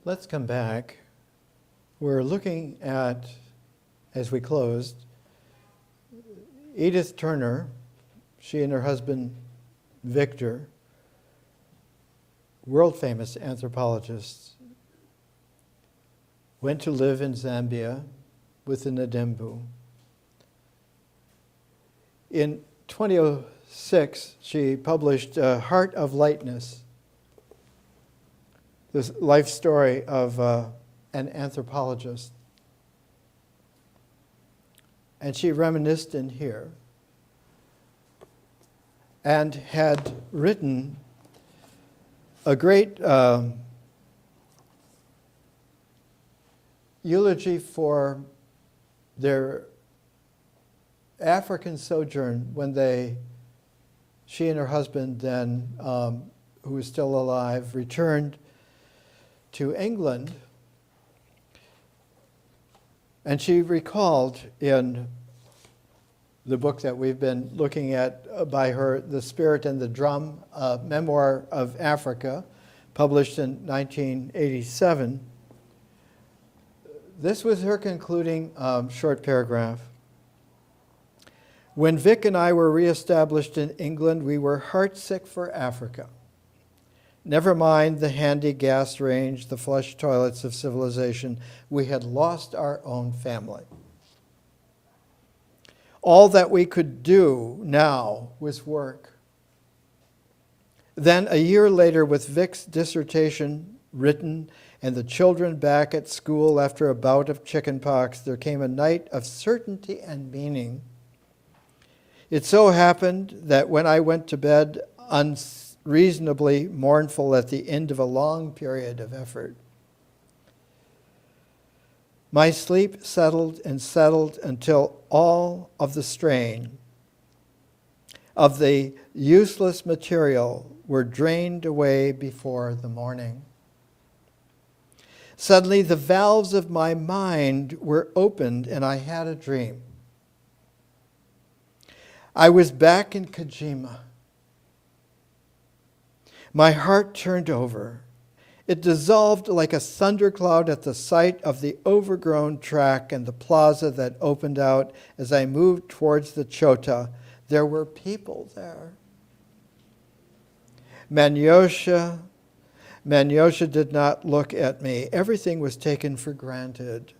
Let's come back. We're looking at, as we closed, Edith Turner. She and her husband, Victor, world-famous anthropologists, went to live in Zambia with the Ndembu. In 2006, she published Heart of Lightness, this life story of an anthropologist. And she reminisced in here and had written a great eulogy for their African sojourn when she and her husband then, who was still alive, returned to England. And she recalled in the book that we've been looking at by her, The Spirit and the Drum, a memoir of Africa, published in 1987. This was her concluding short paragraph. When Vic and I were reestablished in England, we were heartsick for Africa. Never mind the handy gas range, the flush toilets of civilization. We had lost our own family. All that we could do now was work. Then a year later, with Vic's dissertation written and the children back at school after a bout of chickenpox, there came a night of certainty and meaning. It so happened that when I went to bed unreasonably mournful at the end of a long period of effort, my sleep settled and settled until all of the strain of the useless material were drained away before the morning. Suddenly the valves of my mind were opened and I had a dream. I was back in Kojima. My heart turned over. It dissolved like a thundercloud at the sight of the overgrown track and the plaza that opened out as I moved towards the Chota. There were people there. Manyosha did not look at me. Everything was taken for granted.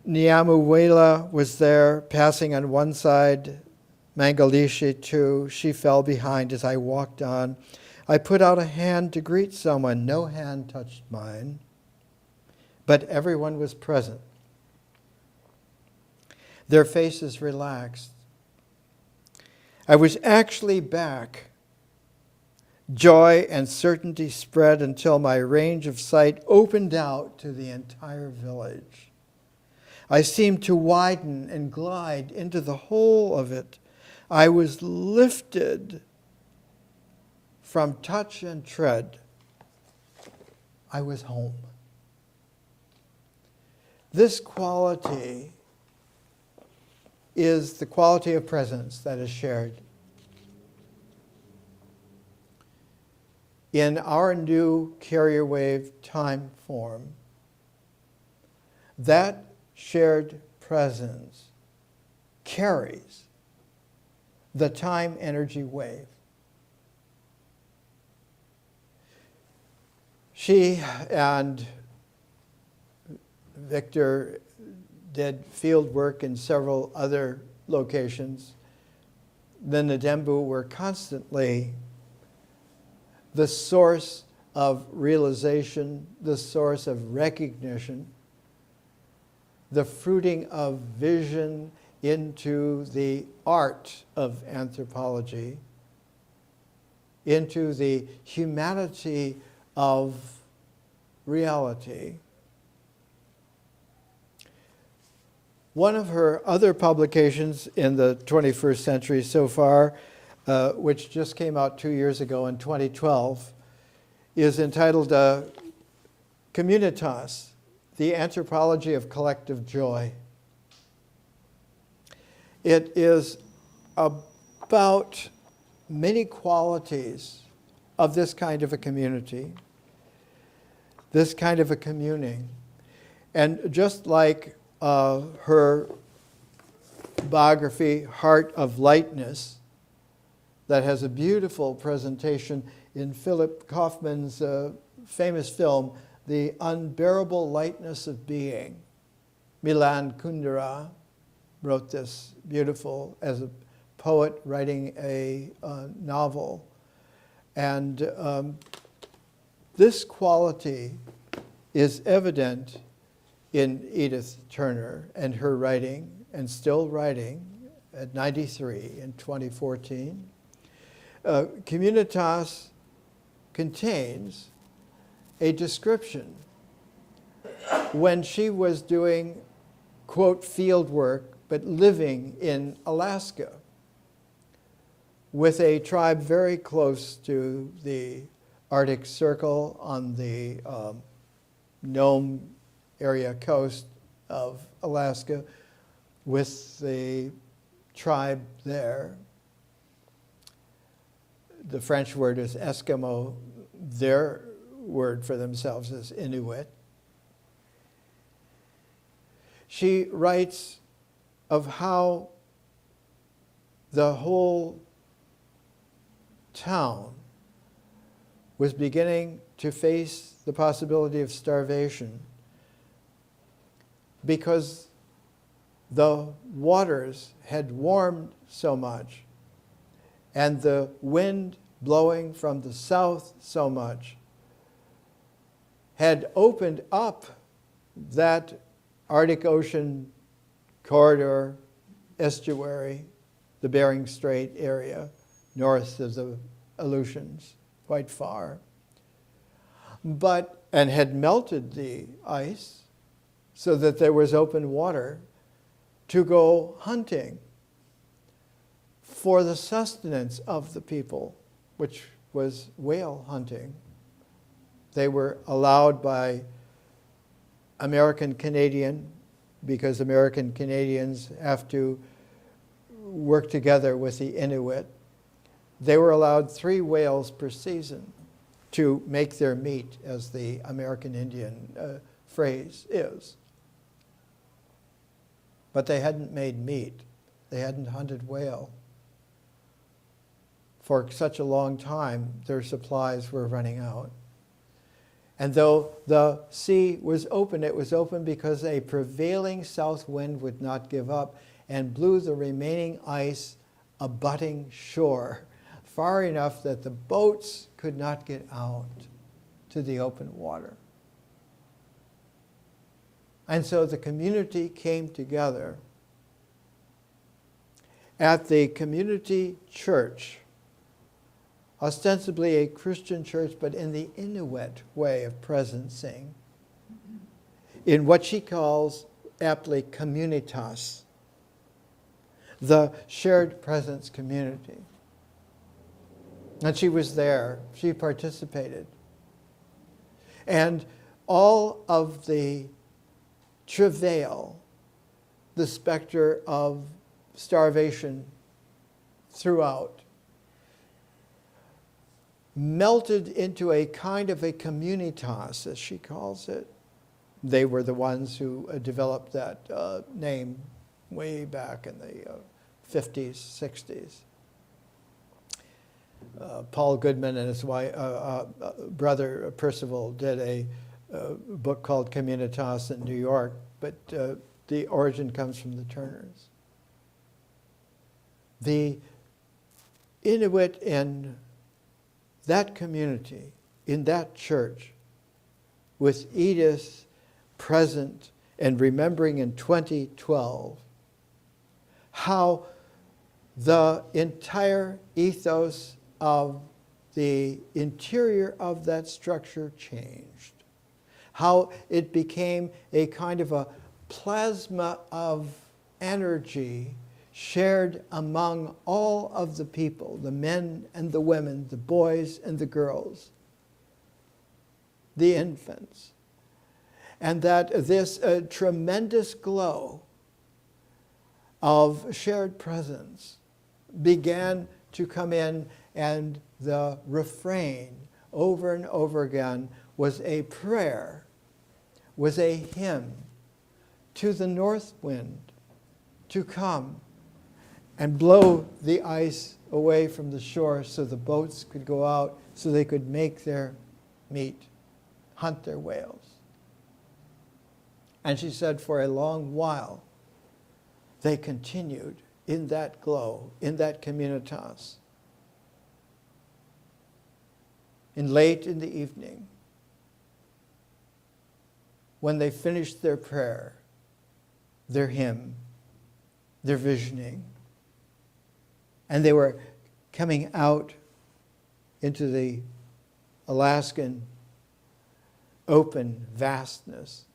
Nyamuwela was there, passing on one side. Mangalishi, too. She fell behind as I walked on. I put out a hand to greet someone. No hand touched mine, but everyone was present. Their faces relaxed. I was actually back. Joy and certainty spread until my range of sight opened out to the entire village. I seemed to widen and glide into the whole of it. I was lifted from touch and tread. I was home. This quality is the quality of presence that is shared. In our new carrier wave time form, that shared presence carries the time energy wave. She and Victor did field work in several other locations. The Ndembu were constantly the source of realization, the source of recognition, the fruiting of vision into the art of anthropology, into the humanity of reality. One of her other publications in the 21st century so far, which just came out 2 years ago in 2012, is entitled Communitas, the Anthropology of Collective Joy. It is about many qualities of this kind of a community. this kind of a communing. And just like her biography, Heart of Lightness, that has a beautiful presentation in Philip Kaufman's famous film, The Unbearable Lightness of Being. Milan Kundera wrote this beautiful, as a poet writing a novel. And this quality is evident in Edith Turner and her writing, and still writing at 93 in 2014. Communitas contains a description when she was doing, quote, field work, but living in Alaska with a tribe very close to the Arctic Circle on the Nome area coast of Alaska, with the tribe there. The French word is Eskimo. Their word for themselves is Inuit. She writes of how the whole town was beginning to face the possibility of starvation because the waters had warmed so much and the wind blowing from the south so much had opened up that Arctic Ocean corridor, estuary, the Bering Strait area, north of the Aleutians, quite far, and had melted the ice so that there was open water to go hunting for the sustenance of the people, which was whale hunting. They were allowed by American Canadian, because American Canadians have to work together with the Inuit. They were allowed 3 whales per season to make their meat, as the American Indian phrase is. But they hadn't made meat. They hadn't hunted whale. For such a long time, their supplies were running out. And though the sea was open, it was open because a prevailing south wind would not give up and blew the remaining ice abutting shore far enough that the boats could not get out to the open water. And so the community came together at the community church, ostensibly a Christian church, but in the Inuit way of presencing, in what she calls aptly communitas, the shared presence community. And she was there, she participated. And all of the travail, the specter of starvation throughout, melted into a kind of a communitas, as she calls it. They were the ones who developed that name way back in the 50s, 60s. Paul Goodman and his wife, brother Percival did a book called Communitas in New York, but the origin comes from the Turners. The Inuit in that community, in that church, with Edith present and remembering in 2012 how the entire ethos of the interior of that structure changed, how it became a kind of a plasma of energy shared among all of the people, the men and the women, the boys and the girls, the infants. And that this tremendous glow of shared presence began to come in, and the refrain over and over again was a prayer, was a hymn to the north wind to come and blow the ice away from the shore so the boats could go out, so they could make their meat, hunt their whales. And she said for a long while, they continued in that glow, in that communitas. And late in the evening, when they finished their prayer, their hymn, their visioning, and they were coming out into the Alaskan open vastness,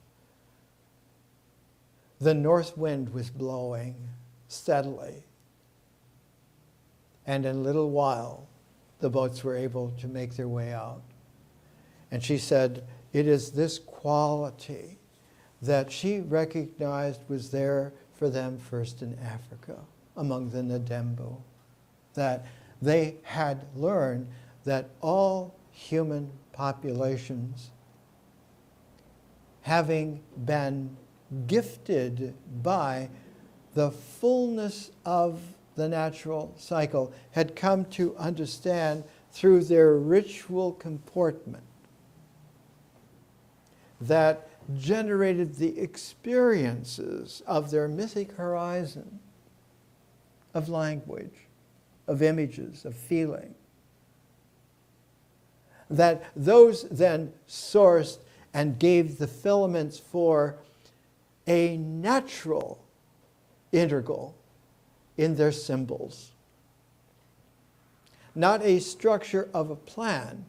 the north wind was blowing steadily. And in a little while, the boats were able to make their way out. And she said, it is this quality that she recognized was there for them first in Africa, among the Ndembo, that they had learned that all human populations, having been gifted by the fullness of the natural cycle, had come to understand through their ritual comportment that generated the experiences of their mythic horizon, of language, of images, of feeling, that those then sourced and gave the filaments for a natural integral in their symbols. Not a structure of a plan,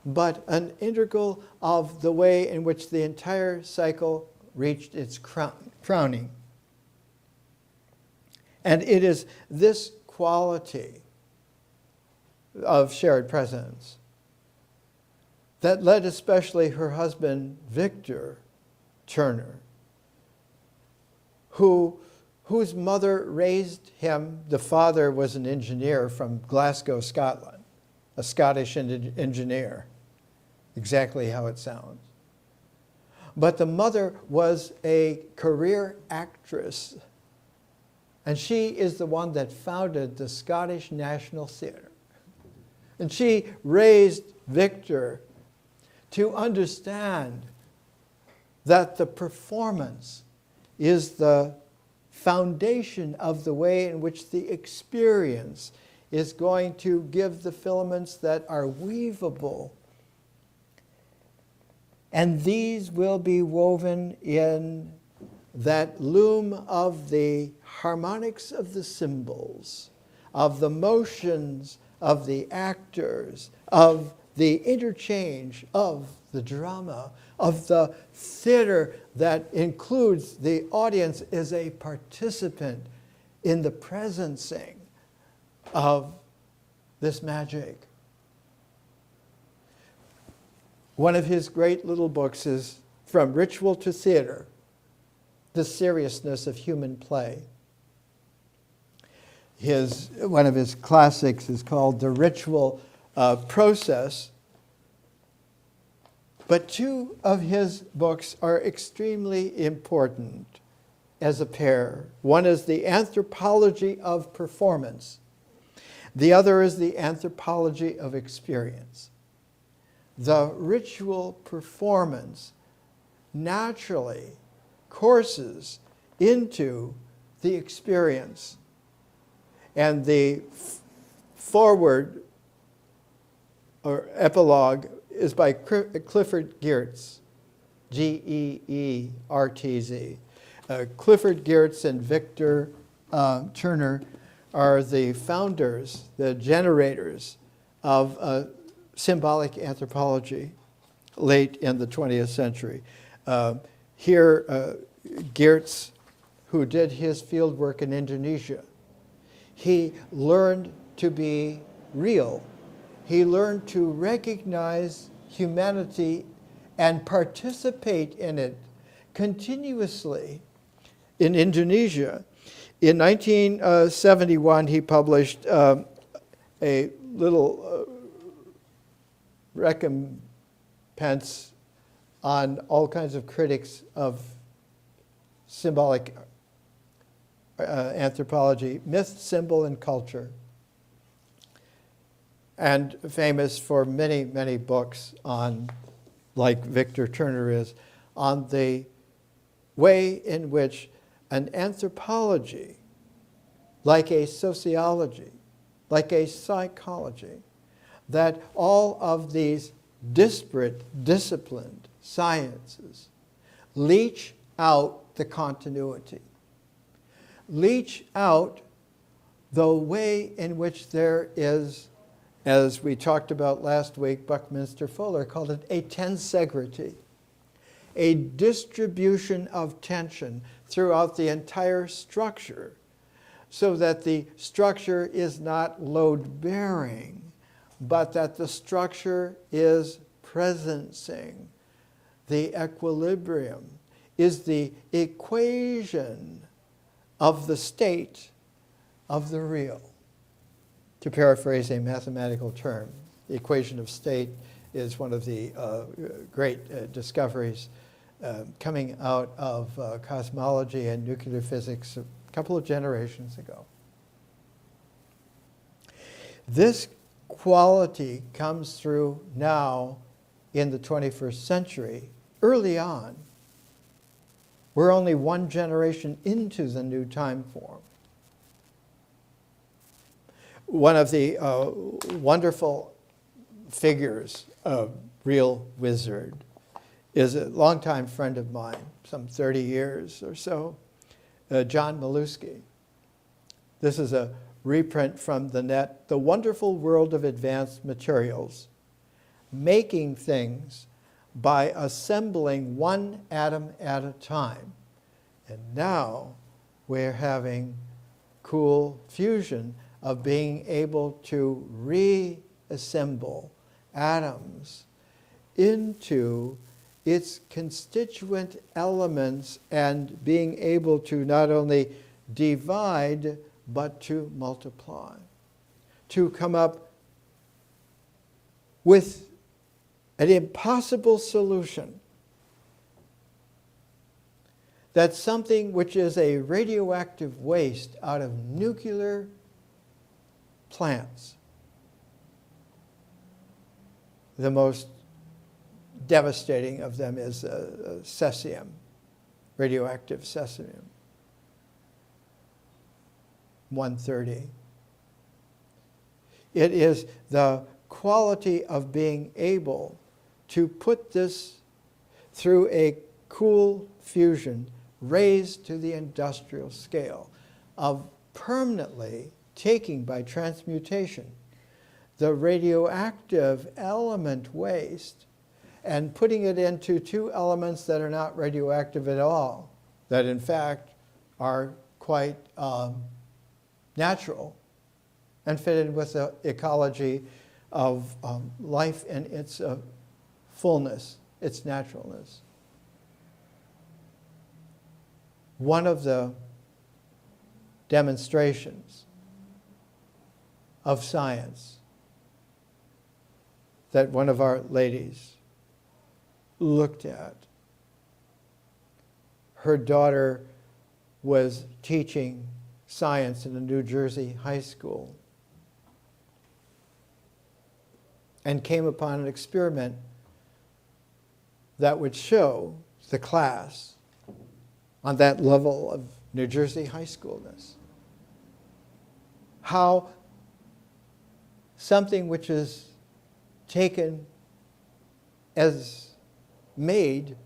but an integral of the way in which the entire cycle reached its crowning. And it is this quality of shared presence that led especially her husband, Victor Turner, whose mother raised him. The father was an engineer from Glasgow, Scotland, a Scottish engineer, exactly how it sounds. But the mother was a career actress, and she is the one that founded the Scottish National Theatre. And she raised Victor to understand that the performance is the foundation of the way in which the experience is going to give the filaments that are weavable. And these will be woven in that loom of the harmonics of the symbols, of the motions of the actors, of the interchange of the drama, of the theater that includes the audience as a participant in the presencing of this magic. One of his great little books is From Ritual to Theater, The Seriousness of Human Play. One of his classics is called The Ritual Process. But two of his books are extremely important as a pair. One is The Anthropology of Performance. The other is The Anthropology of Experience. The ritual performance naturally courses into the experience. And the foreword or epilogue is by Clifford Geertz, Geertz. Clifford Geertz and Victor Turner are the founders, the generators of symbolic anthropology late in the 20th century. Here, Geertz, who did his field work in Indonesia, he learned to be real. He learned to recognize humanity and participate in it continuously in Indonesia. In 1971, he published a little Pence on all kinds of critics of symbolic anthropology, myth, symbol, and culture, and famous for many, many books on, like Victor Turner is, on the way in which an anthropology, like a sociology, like a psychology, that all of these disparate, disciplined sciences leach out the continuity, leach out the way in which there is, as we talked about last week, Buckminster Fuller called it a tensegrity, a distribution of tension throughout the entire structure, so that the structure is not load-bearing, but that the structure is presencing. The equilibrium is the equation of the state of the real. To paraphrase a mathematical term, the equation of state is one of the great discoveries coming out of cosmology and nuclear physics a couple of generations ago. This quality comes through now in the 21st century. Early on, we're only one generation into the new time form. One of the wonderful figures of real wizard is a longtime friend of mine, some 30 years or so, John Maluski. This is a reprint from the net, The Wonderful World of Advanced Materials, making things by assembling one atom at a time. And now we're having cool fusion of being able to reassemble atoms into its constituent elements and being able to not only divide but to multiply, to come up with an impossible solution. That something which is a radioactive waste out of nuclear plants, the most devastating of them is cesium, radioactive cesium, 130. It is the quality of being able to put this through a cool fusion raised to the industrial scale of permanently taking by transmutation the radioactive element waste and putting it into two elements that are not radioactive at all, that in fact are quite natural and fit in with the ecology of life and its fullness, its naturalness. One of the demonstrations of science that one of our ladies looked at, her daughter was teaching science in a New Jersey high school and came upon an experiment that would show the class on that level of New Jersey high schoolness how something which is taken as made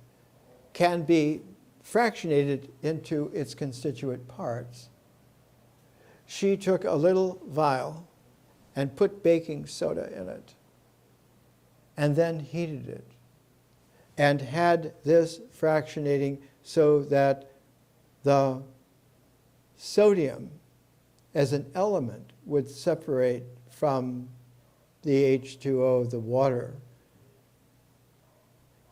can be fractionated into its constituent parts. She took a little vial and put baking soda in it and then heated it and had this fractionating so that the sodium as an element would separate from the H2O, the water,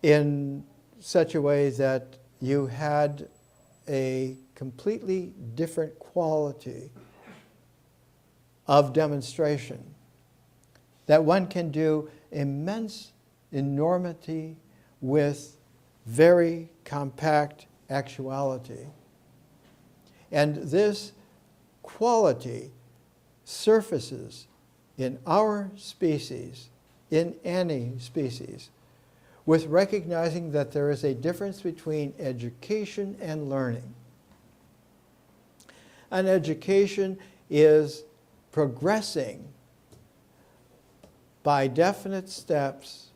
in such a way that you had a completely different quality of demonstration, that one can do immense enormity with very compact actuality. And this quality surfaces in our species, in any species, with recognizing that there is a difference between education and learning. An education is progressing by definite steps,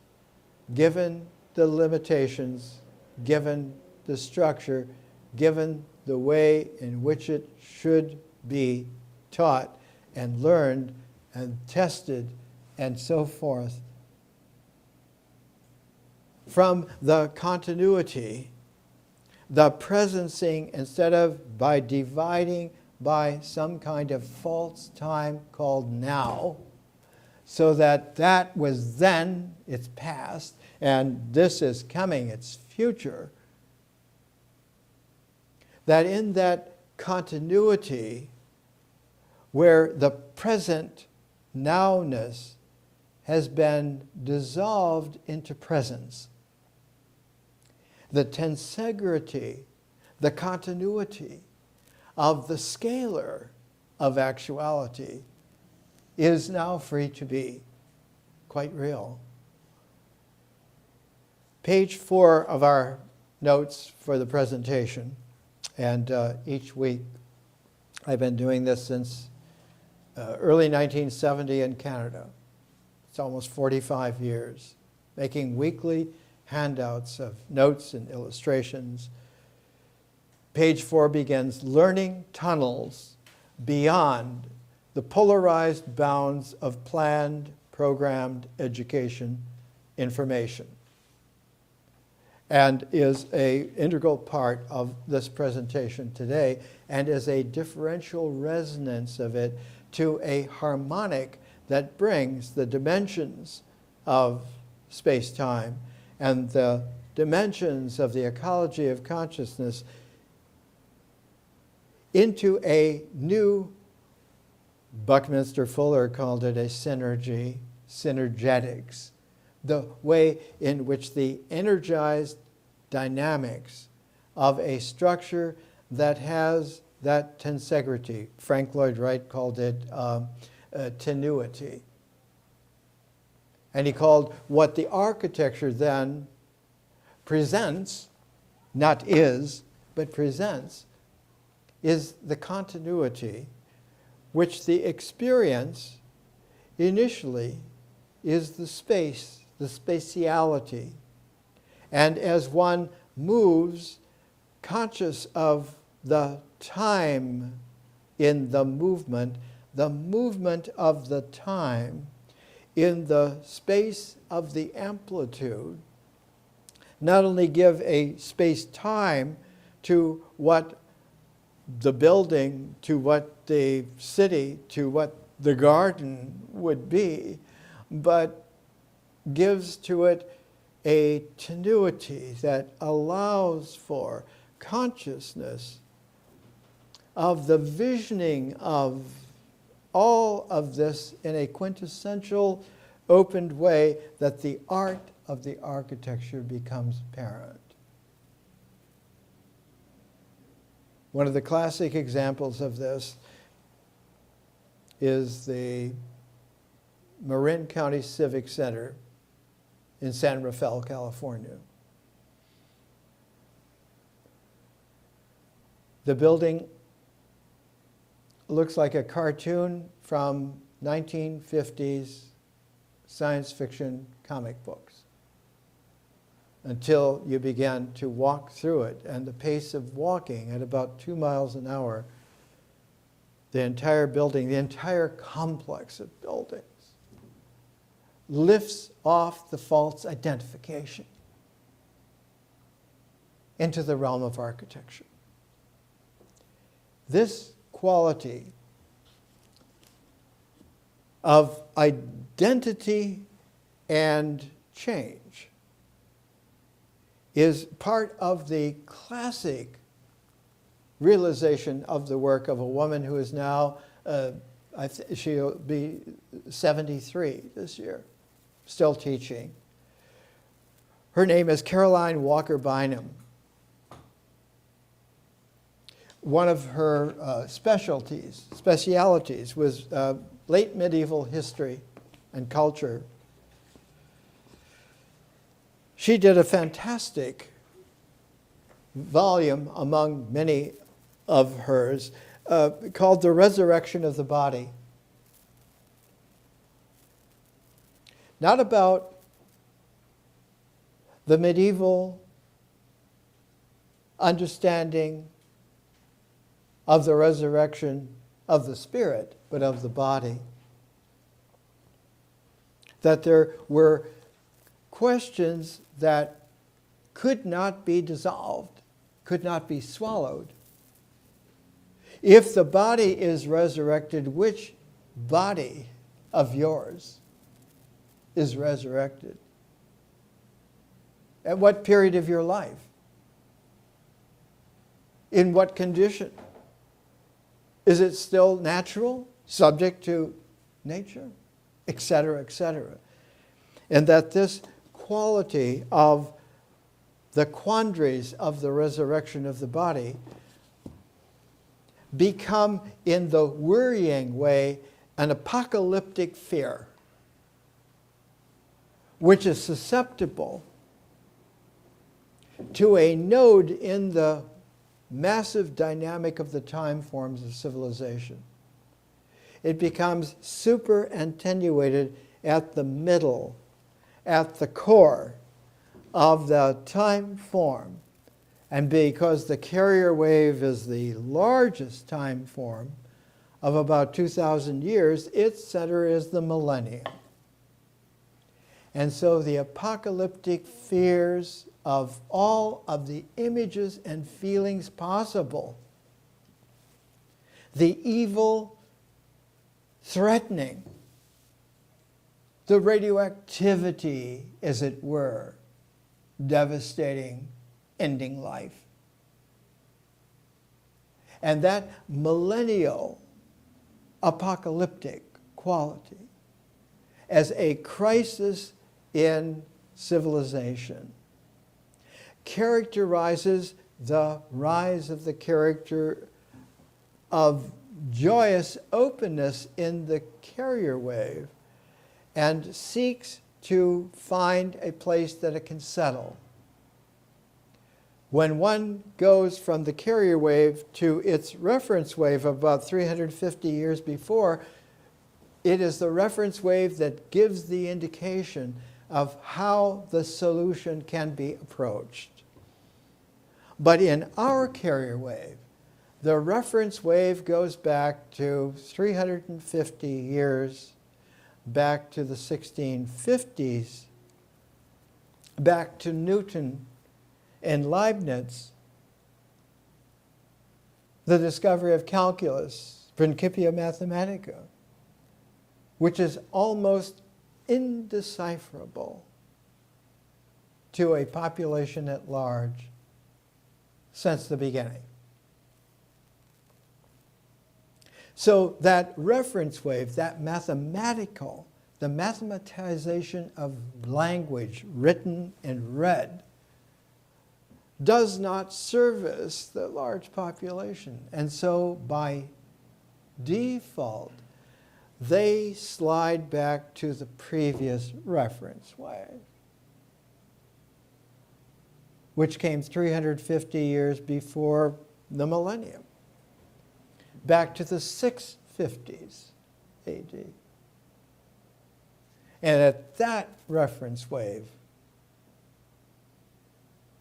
given the limitations, given the structure, given the way in which it should be taught and learned and tested and so forth. From the continuity, the presencing, instead of by dividing by some kind of false time called now, so that that was then, it's past, and this is coming, it's future, that in that continuity where the present nowness has been dissolved into presence, the tensegrity, the continuity of the scalar of actuality is now free to be quite real. Page 4 of our notes for the presentation, and each week I've been doing this since early 1970 in Canada. It's almost 45 years, making weekly handouts of notes and illustrations. Page 4 begins, learning tunnels beyond the polarized bounds of planned, programmed education information, and is an integral part of this presentation today, and is a differential resonance of it to a harmonic that brings the dimensions of space-time and the dimensions of the ecology of consciousness into a new, Buckminster Fuller called it a synergy, synergetics, the way in which the energized dynamics of a structure that has that tensegrity. Frank Lloyd Wright called it tenuity. And he called what the architecture then presents, not is, but presents, is the continuity, which the experience initially is the space, the spatiality. And as one moves, conscious of the time in the movement of the time in the space of the amplitude, not only give a space-time to what the building, to what the city, to what the garden would be, but gives to it a tenuity that allows for consciousness of the visioning of all of this in a quintessential, opened way that the art of the architecture becomes apparent. One of the classic examples of this is the Marin County Civic Center in San Rafael, California. The building looks like a cartoon from 1950s science fiction comic books until you began to walk through it. And the pace of walking at about 2 miles an hour, the entire building, the entire complex of buildings lifts off the false identification into the realm of architecture. This quality of identity and change is part of the classic realization of the work of a woman who is now, she'll be 73 this year, still teaching, Her name is Caroline Walker Bynum. One of her specialities was late medieval history and culture. She did a fantastic volume among many of hers called The Resurrection of the Body. Not about the medieval understanding of the resurrection of the spirit, but of the body. That there were questions that could not be dissolved, could not be swallowed. If the body is resurrected, which body of yours is resurrected? At what period of your life? In what condition? Is it still natural, subject to nature, etc., etc.? And that this quality of the quandaries of the resurrection of the body become, in the worrying way, an apocalyptic fear, which is susceptible to a node in the massive dynamic of the time forms of civilization. It becomes super attenuated at the middle, at the core of the time form. And because the carrier wave is the largest time form of about 2,000 years, its center is the millennium. And so the apocalyptic fears of all of the images and feelings possible, the evil threatening, the radioactivity, as it were, devastating, ending life. And that millennial apocalyptic quality as a crisis in civilization characterizes the rise of the character of joyous openness in the carrier wave and seeks to find a place that it can settle. When one goes from the carrier wave to its reference wave of about 350 years before, it is the reference wave that gives the indication of how the solution can be approached. But in our carrier wave, the reference wave goes back to 350 years, back to the 1650s, back to Newton and Leibniz, the discovery of calculus, Principia Mathematica, which is almost indecipherable to a population at large since the beginning. So that reference wave, that mathematical, the mathematization of language written and read, does not service the large population. And so by default, they slide back to the previous reference wave, which came 350 years before the millennium, back to the 650s AD. And at that reference wave,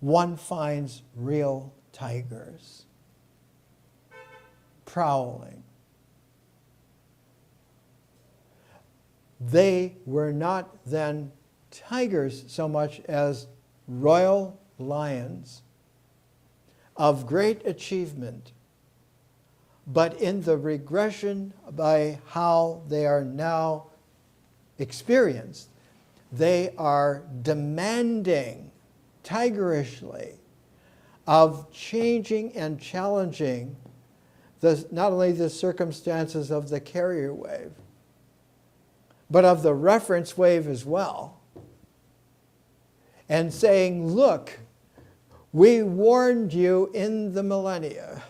one finds real tigers prowling. They were not then tigers so much as royal lions of great achievement, but in the regression by how they are now experienced, they are demanding tigerishly of changing and challenging not only the circumstances of the carrier wave, but of the reference wave as well. and saying, look, we warned you in the millennia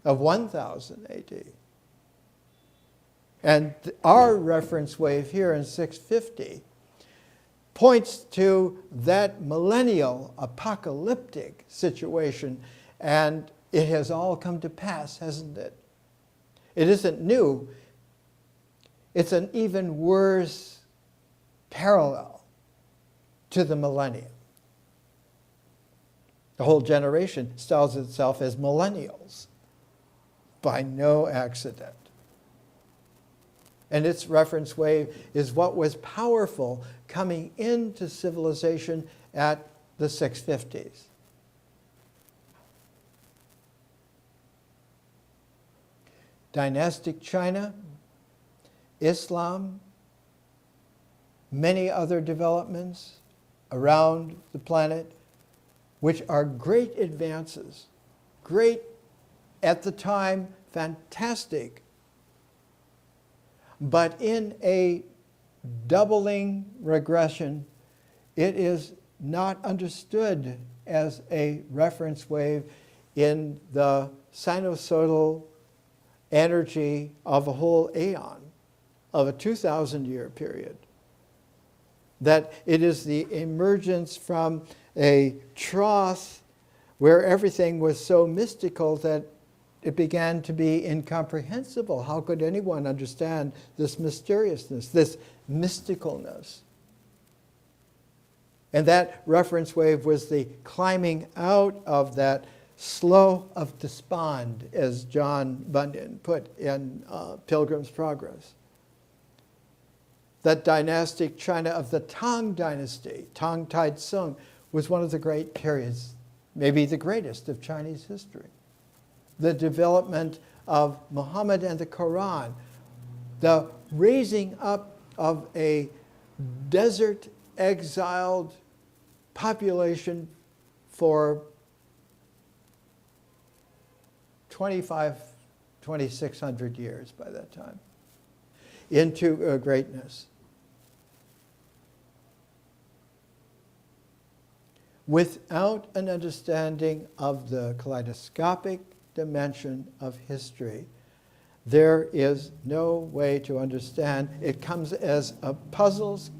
of 1000 AD. And our reference wave here in 650 points to that millennial apocalyptic situation, and it has all come to pass, hasn't it? It isn't new. It's an even worse parallel to the millennium. The whole generation styles itself as millennials by no accident. And its reference wave is what was powerful coming into civilization at the 650s. Dynastic China, Islam, many other developments around the planet, which are great advances, great at the time, fantastic, but in a doubling regression, it is not understood as a reference wave in the sinusoidal energy of a whole aeon, of a 2,000-year period. That it is the emergence from a trough where everything was so mystical that it began to be incomprehensible. How could anyone understand this mysteriousness, this mysticalness? And that reference wave was the climbing out of that slough of despond, as John Bunyan put in Pilgrim's Progress. That dynastic China of the Tang Dynasty, Tang Tai Tsung, was one of the great periods, maybe the greatest of Chinese history. The development of Muhammad and the Quran, the raising up of a desert exiled population for 2,600 years by that time, into greatness. Without an understanding of the kaleidoscopic dimension of history, there is no way to understand. It comes as puzzles,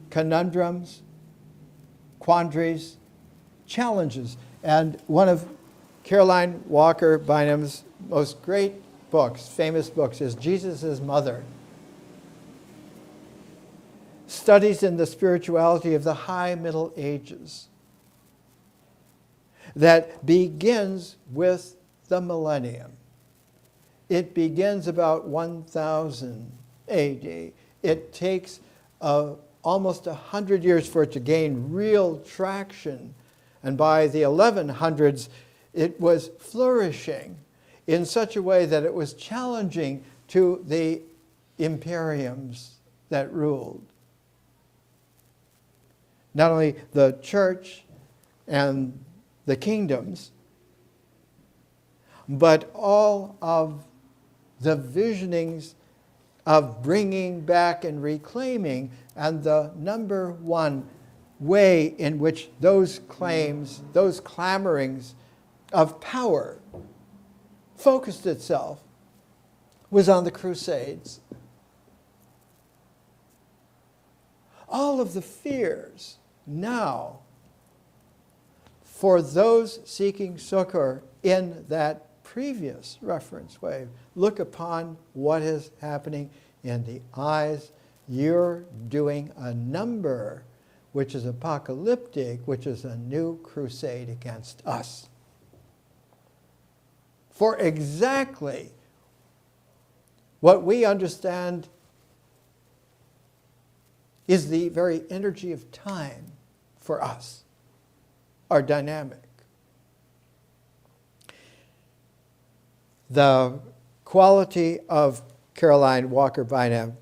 conundrums, quandaries, challenges. And one of Caroline Walker Bynum's most great books, famous books, is Jesus' Mother. Studies in the spirituality of the High Middle Ages that begins with the millennium. It begins about 1000 AD. It takes almost 100 years for it to gain real traction. And by the 1100s, it was flourishing in such a way that it was challenging to the imperiums that ruled. Not only the church and the kingdoms, but all of the visionings of bringing back and reclaiming, and the number one way in which those claims, those clamorings of power focused itself was on the Crusades. All of the fears now for those seeking succor in that previous reference wave look upon what is happening in the eyes. You're doing a number which is apocalyptic, which is a new crusade against us. For exactly what we understand is the very energy of time for us, our dynamic. The quality of Caroline Walker Bynum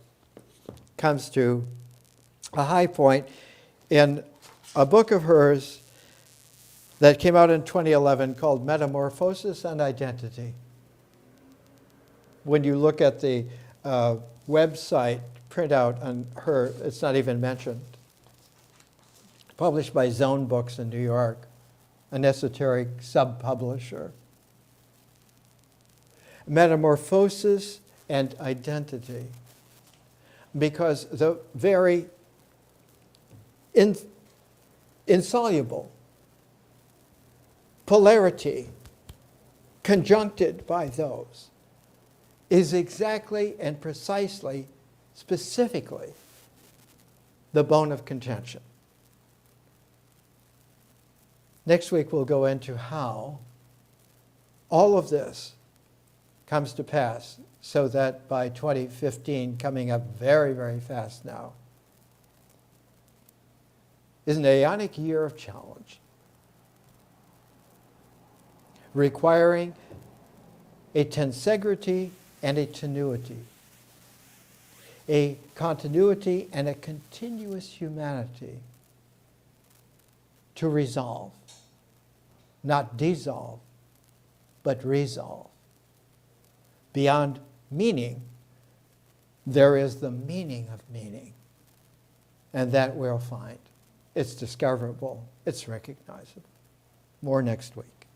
comes to a high point in a book of hers that came out in 2011 called Metamorphosis and Identity. When you look at the website printout on her, it's not even mentioned. published by Zone Books in New York, an esoteric sub-publisher. Metamorphosis and identity. Because the very insoluble polarity conjuncted by those is exactly and precisely, specifically, the bone of contention. Next week we'll go into how all of this comes to pass so that by 2015, coming up very, very fast now, is an aeonic year of challenge, requiring a tensegrity and a tenuity, a continuity and a continuous humanity to resolve, not dissolve, but resolve. Beyond meaning, there is the meaning of meaning, and that we'll find. It's discoverable, it's recognizable. More next week.